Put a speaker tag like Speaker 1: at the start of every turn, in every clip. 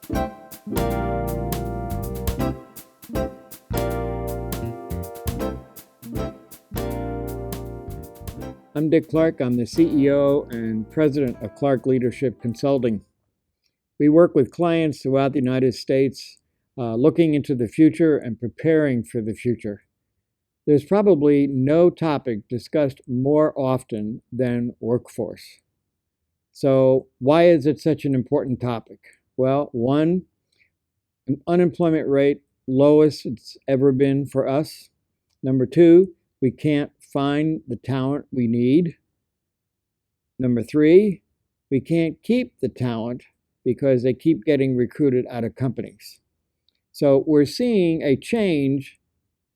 Speaker 1: I'm Dick Clark. I'm the CEO and president of Clark Leadership Consulting. We work with clients throughout the United States, looking into the future and preparing for the future. There's probably no topic discussed more often than workforce. So why is it such an important topic? Well, one, unemployment rate lowest it's ever been for us. Number two, we can't find the talent we need. Number three, we can't keep the talent because they keep getting recruited out of companies. So we're seeing a change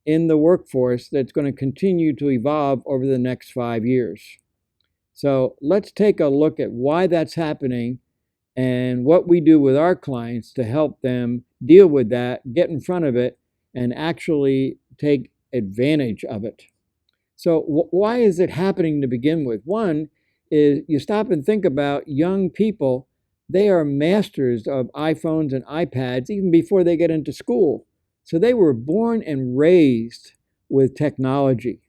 Speaker 1: in the workforce that's going to continue to evolve over the next 5 years. So let's take a look at why that's happening and what we do with our clients to help them deal with that, get in front of it, and actually take advantage of it. So why is it happening to begin with? One is you stop and think about young people. They are masters of iPhones and iPads even before they get into school. So they were born and raised with technology.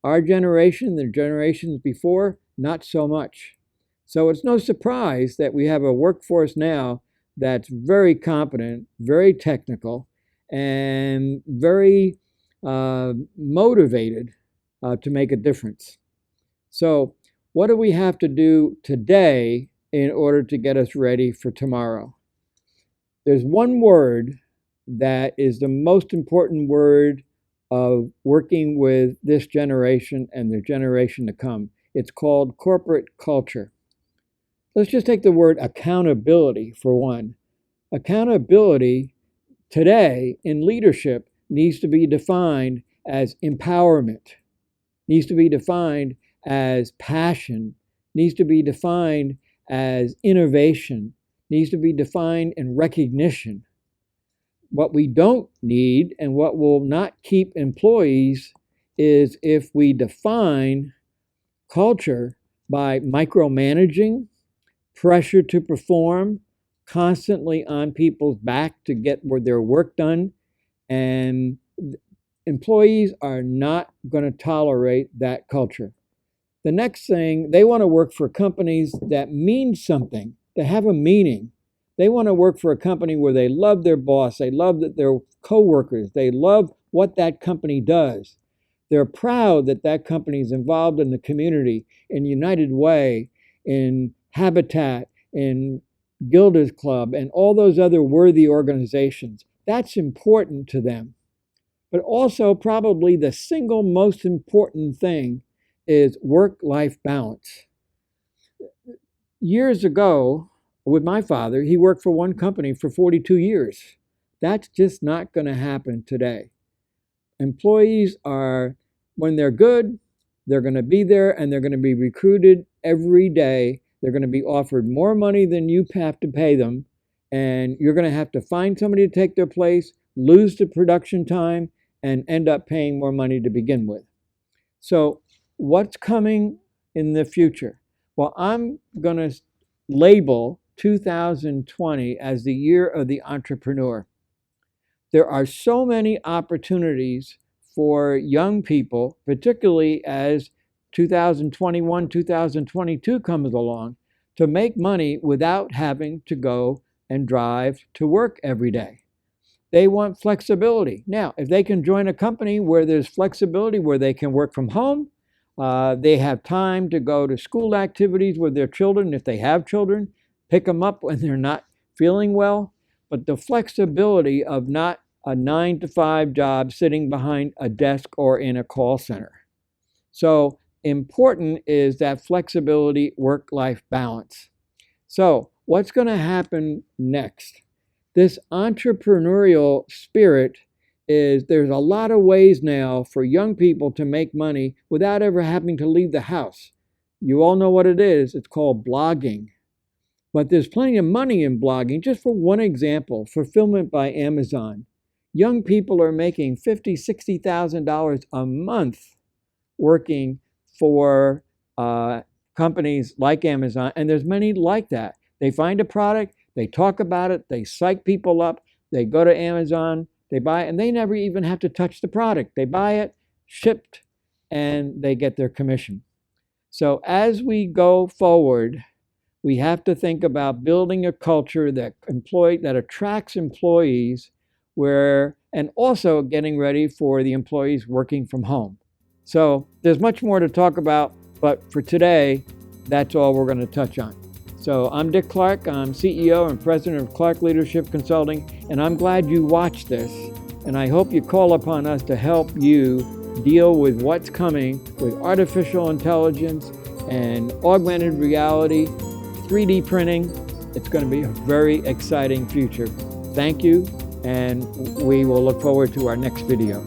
Speaker 1: Our generation, the generations before, not so much. So it's no surprise that we have a workforce now that's very competent, very technical, and very motivated to make a difference. So what do we have to do today in order to get us ready for tomorrow? There's one word that is the most important word of working with this generation and the generation to come. It's called corporate culture. Let's just take the word accountability for one. Accountability today in leadership needs to be defined as empowerment, needs to be defined as passion, needs to be defined as innovation, needs to be defined in recognition. What we don't need and what will not keep employees is if we define culture by micromanaging, pressure to perform, constantly on people's back to get their work done, and employees are not going to tolerate that culture. The next thing, they want to work for companies that mean something, that have a meaning. They want to work for a company where they love their boss, they love their coworkers, they love what that company does. They're proud that that company is involved in the community, in United Way, in Habitat, in Gilda's Club, and all those other worthy organizations. That's important to them. But also probably the single most important thing is work-life balance. Years ago, with my father, he worked for one company for 42 years. That's just not going to happen today. Employees are, when they're good, they're going to be there and they're going to be recruited every day. They're going to be offered more money than you have to pay them, and you're going to have to find somebody to take their place, lose the production time, and end up paying more money to begin with. So what's coming in the future? Well, I'm going to label 2020 as the year of the entrepreneur. There are so many opportunities for young people, particularly as 2021, 2022 comes along, to make money without having to go and drive to work every day. They want flexibility. Now, if they can join a company where there's flexibility, where they can work from home, they have time to go to school activities with their children, if they have children, pick them up when they're not feeling well, but the flexibility of not a 9-to-5 job sitting behind a desk or in a call center. So important is that flexibility, work-life balance. So what's going to happen next? This entrepreneurial spirit is, there's a lot of ways now for young people to make money without ever having to leave the house. You all know what it is. It's called blogging. But there's plenty of money in blogging. Just for one example, fulfillment by Amazon. Young people are making $50,000, $60,000 a month working for companies like Amazon, and there's many like that. They find a product, They talk about it, they psych people up, they go to Amazon, they buy it, and they never even have to touch the product. They buy it, shipped, and they get their commission. So as we go forward, we have to think about building a culture that attracts employees and also getting ready for the employees working from home. So there's much more to talk about, but for today, that's all we're going to touch on. So I'm Dick Clark. I'm CEO and President of Clark Leadership Consulting, and I'm glad you watched this. And I hope you call upon us to help you deal with what's coming with artificial intelligence and augmented reality, 3D printing. It's going to be a very exciting future. Thank you, and we will look forward to our next video.